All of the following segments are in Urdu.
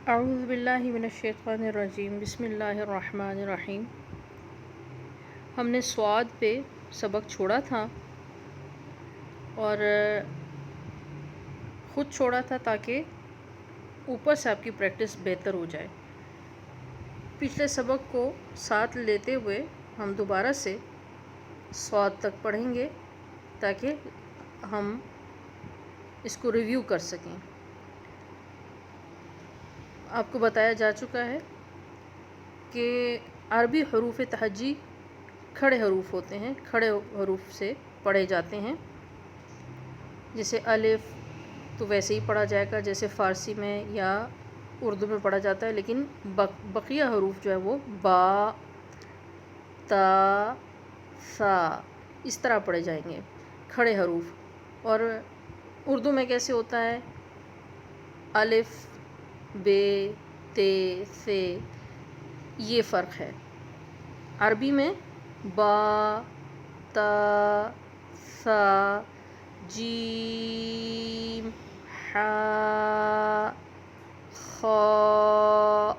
اعوذ باللہ من الشیطان الرجیم بسم اللہ الرحمن الرحیم۔ ہم نے سواد پہ سبق چھوڑا تھا اور خود چھوڑا تھا تاکہ اوپر سے آپ کی پریکٹس بہتر ہو جائے۔ پچھلے سبق کو ساتھ لیتے ہوئے ہم دوبارہ سے سواد تک پڑھیں گے تاکہ ہم اس کو ریویو کر سکیں۔ آپ کو بتایا جا چکا ہے کہ عربی حروف تہجی کھڑے حروف ہوتے ہیں، کھڑے حروف سے پڑھے جاتے ہیں۔ جیسے الف تو ویسے ہی پڑھا جائے گا جیسے فارسی میں یا اردو میں پڑھا جاتا ہے، لیکن بقیہ حروف جو ہے وہ با، تا، ثا اس طرح پڑھے جائیں گے، کھڑے حروف۔ اور اردو میں کیسے ہوتا ہے؟ الف، بے، تے، ثے، یہ فرق ہے۔ عربی میں با، تا، ثا، جیم، حا، خا،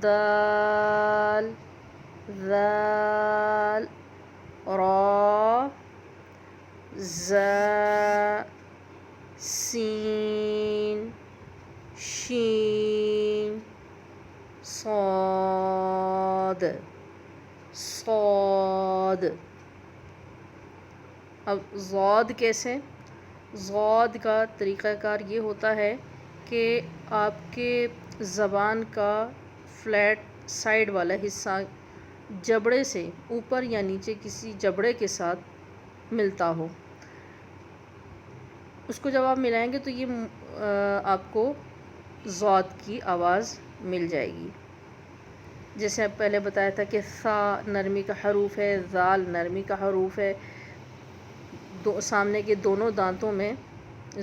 دال، ذال، را، زا، سین، شین، صاد، صاد۔ اب ضاد کیسے؟ ضاد کا طریقہ کار یہ ہوتا ہے کہ آپ کے زبان کا فلیٹ سائڈ والا حصہ جبڑے سے اوپر یا نیچے کسی جبڑے کے ساتھ ملتا ہو۔ اس کو جب آپ ملائیں گے تو یہ آپ کو ضاد کی آواز مل جائے گی۔ جیسے اب پہلے بتایا تھا کہ ثا نرمی کا حروف ہے، ذال نرمی کا حروف ہے۔ سامنے کے دونوں دانتوں میں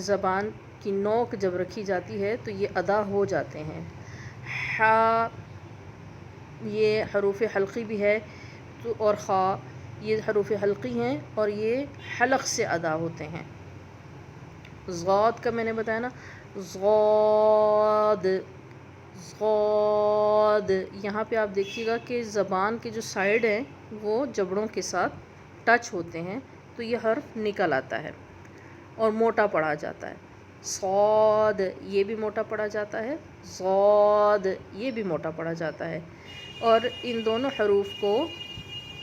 زبان کی نوک جب رکھی جاتی ہے تو یہ ادا ہو جاتے ہیں۔ حا یہ حروف حلقی بھی ہے اور خا یہ حروف حلقی ہیں اور یہ حلق سے ادا ہوتے ہیں۔ ضاد کا میں نے بتایا نا، ضاد، ضاد۔ یہاں پہ آپ دیکھیے گا کہ زبان کے جو سائڈ ہیں وہ جبڑوں کے ساتھ ٹچ ہوتے ہیں تو یہ حرف نکل آتا ہے اور موٹا پڑھا جاتا ہے۔ صاد یہ بھی موٹا پڑھا جاتا ہے، ضاد یہ بھی موٹا پڑھا جاتا ہے، اور ان دونوں حروف کو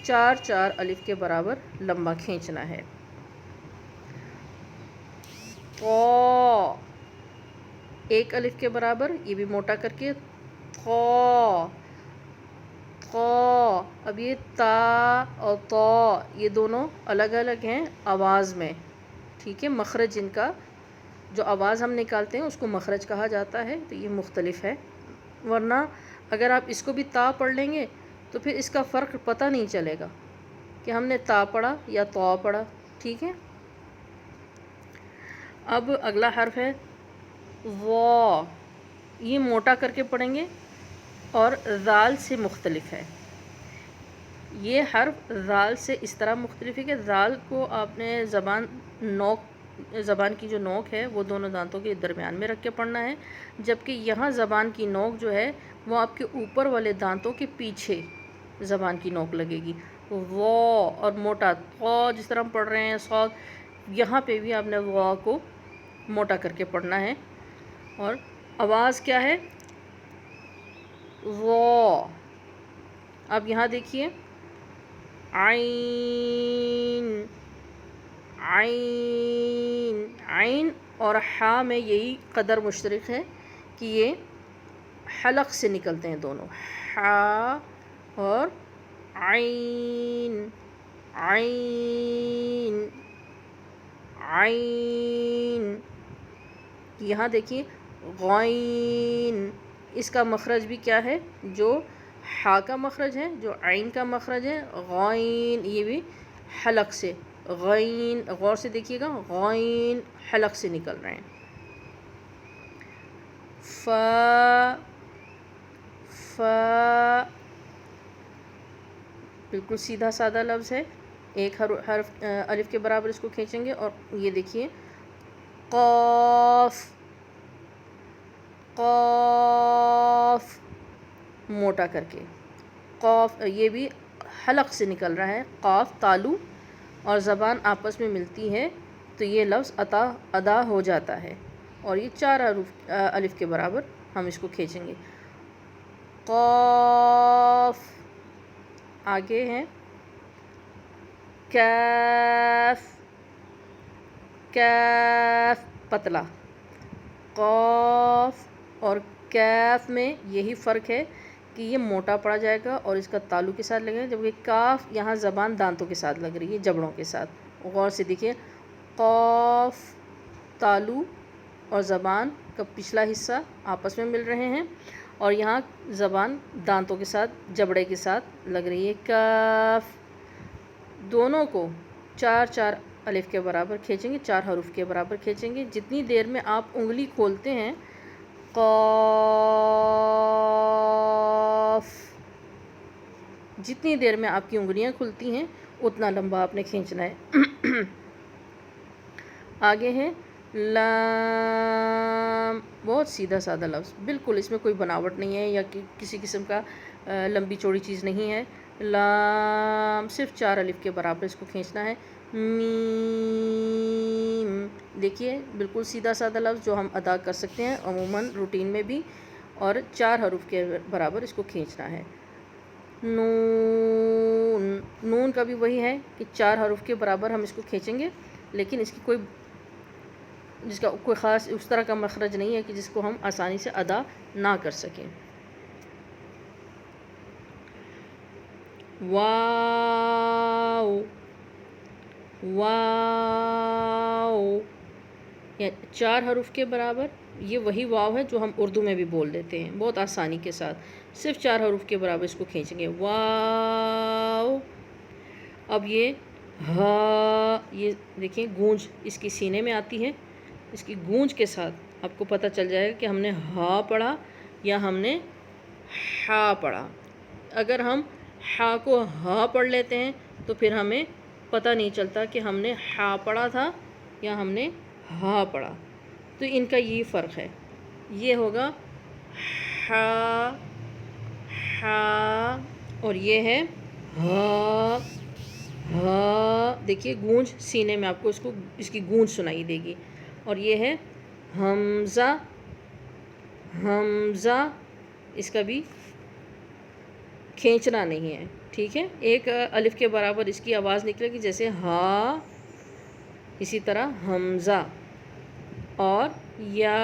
4 الف کے برابر لمبا کھینچنا ہے۔ طا 1 الف کے برابر، یہ بھی موٹا کر کے طا، طا۔ اب یہ تا اور طا یہ دونوں الگ الگ ہیں آواز میں، ٹھیک ہے؟ مخرج ان کا جو آواز ہم نکالتے ہیں اس کو مخرج کہا جاتا ہے، تو یہ مختلف ہے۔ ورنہ اگر آپ اس کو بھی تا پڑھ لیں گے تو پھر اس کا فرق پتہ نہیں چلے گا کہ ہم نے تا پڑھا یا طا پڑھا، ٹھیک ہے؟ اب اگلا حرف ہے وا، یہ موٹا کر کے پڑھیں گے اور ذال سے مختلف ہے۔ یہ حرف ذال سے اس طرح مختلف ہے کہ ذال کو آپ نے زبان کی جو نوک ہے وہ دونوں دانتوں کے درمیان میں رکھ کے پڑھنا ہے، جبکہ یہاں زبان کی نوک جو ہے وہ آپ کے اوپر والے دانتوں کے پیچھے زبان کی نوک لگے گی۔ وا اور موٹا طا جس طرح ہم پڑھ رہے ہیں، صاد، یہاں پہ بھی آپ نے وا کو موٹا کر کے پڑھنا ہے۔ اور آواز کیا ہے؟ وا۔ اب یہاں دیکھیے عین، عین، عین اور حا میں یہی قدر مشترک ہے کہ یہ حلق سے نکلتے ہیں دونوں، حا اور عین، عین، عین۔ یہاں دیکھیے غین، اس کا مخرج بھی کیا ہے؟ جو حا کا مخرج ہے، جو عین کا مخرج ہے، غین یہ بھی حلق سے، غین غور سے دیکھیے گا، غین حلق سے نکل رہے ہیں۔ فا، فا بالکل سیدھا سادہ لفظ ہے، ایک حرف الف کے برابر اس کو کھینچیں گے۔ اور یہ دیکھیے قاف، قاف موٹا کر کے، قاف یہ بھی حلق سے نکل رہا ہے، قاف تالو اور زبان آپس میں ملتی ہے تو یہ لفظ ادا ہو جاتا ہے، اور یہ 4 حروف الف کے برابر ہم اس کو کھینچیں گے۔ قاف، آگے ہیں کاف، کاف پتلا، قاف اور کاف میں یہی فرق ہے کہ یہ موٹا پڑا جائے گا اور اس کا تالو کے ساتھ لگے گا، جبکہ کاف یہاں زبان دانتوں کے ساتھ لگ رہی ہے، جبڑوں کے ساتھ۔ غور سے دیکھیے، قاف تالو اور زبان کا پچھلا حصہ آپس میں مل رہے ہیں، اور یہاں زبان دانتوں کے ساتھ جبڑے کے ساتھ لگ رہی ہے۔ کاف، دونوں کو 4 الف کے برابر کھینچیں گے، 4 حروف کے برابر کھینچیں گے۔ جتنی دیر میں آپ انگلی کھولتے ہیں، قاف، جتنی دیر میں آپ کی انگلیاں کھلتی ہیں اتنا لمبا آپ نے کھینچنا ہے۔ آگے ہے لام، بہت سیدھا سادہ لفظ، بالکل اس میں کوئی بناوٹ نہیں ہے یا کسی قسم کا لمبی چوڑی چیز نہیں ہے۔ لام، صرف 4 الف کے برابر اس کو کھینچنا ہے۔ میم، دیکھیے بالکل سیدھا سادہ لفظ جو ہم ادا کر سکتے ہیں عموماً روٹین میں بھی، اور 4 حروف کے برابر اس کو کھینچنا ہے۔ نون، نون کا بھی وہی ہے کہ 4 حروف کے برابر ہم اس کو کھینچیں گے، لیکن اس کی جس کا کوئی خاص اس طرح کا مخرج نہیں ہے کہ جس کو ہم آسانی سے ادا نہ کر سکیں۔ واو، واو، 4 حروف کے برابر، یہ وہی واو ہے جو ہم اردو میں بھی بول دیتے ہیں بہت آسانی کے ساتھ، صرف 4 حروف کے برابر اس کو کھینچیں گے، واو۔ اب یہ ہا، یہ دیکھیں گونج اس کی سینے میں آتی ہے، اس کی گونج کے ساتھ آپ کو پتہ چل جائے گا کہ ہم نے ہا پڑھا یا ہم نے ہا پڑھا۔ اگر ہم ہا کو ہا پڑھ لیتے ہیں تو پھر ہمیں پتہ نہیں چلتا کہ ہم نے ہا پڑھا تھا یا ہم نے ہا پڑھا، تو ان کا یہی فرق ہے، یہ ہوگا ہا، ہا، اور یہ ہے ہا، ہا۔ دیکھیے گونج سینے میں آپ کو اس کی گونج سنائی دے گی، اور یہ ہے حمزہ، حمزہ، اس کا بھی کھینچنا نہیں ہے، ٹھیک ہے، 1 الف کے برابر اس کی آواز نکلے گی جیسے ہا، اسی طرح حمزہ۔ اور یا،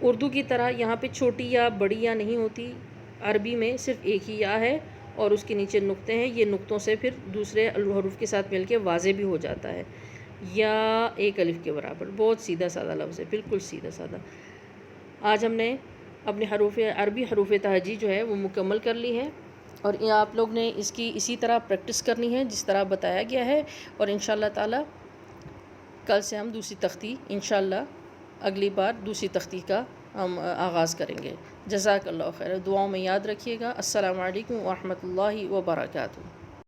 اردو کی طرح یہاں پہ چھوٹی یا بڑی یا نہیں ہوتی، عربی میں صرف ایک ہی یا ہے اور اس کے نیچے نقطے ہیں، یہ نقطوں سے پھر دوسرے حروف کے ساتھ مل کے واضح بھی ہو جاتا ہے۔ یا 1 الف کے برابر، بہت سیدھا سادہ لفظ ہے، بالکل سیدھا سادہ۔ آج ہم نے اپنے عربی حروف تہجی جو ہے وہ مکمل کر لی ہے، اور آپ لوگ نے اس کی اسی طرح پریکٹس کرنی ہے جس طرح بتایا گیا ہے، اور انشاءاللہ تعالی کل سے ہم دوسری تختی انشاءاللہ اگلی بار دوسری تختی کا ہم آغاز کریں گے۔ جزاک اللہ خیر، دعاؤں میں یاد رکھیے گا۔ السلام علیکم ورحمۃ اللہ وبرکاتہ۔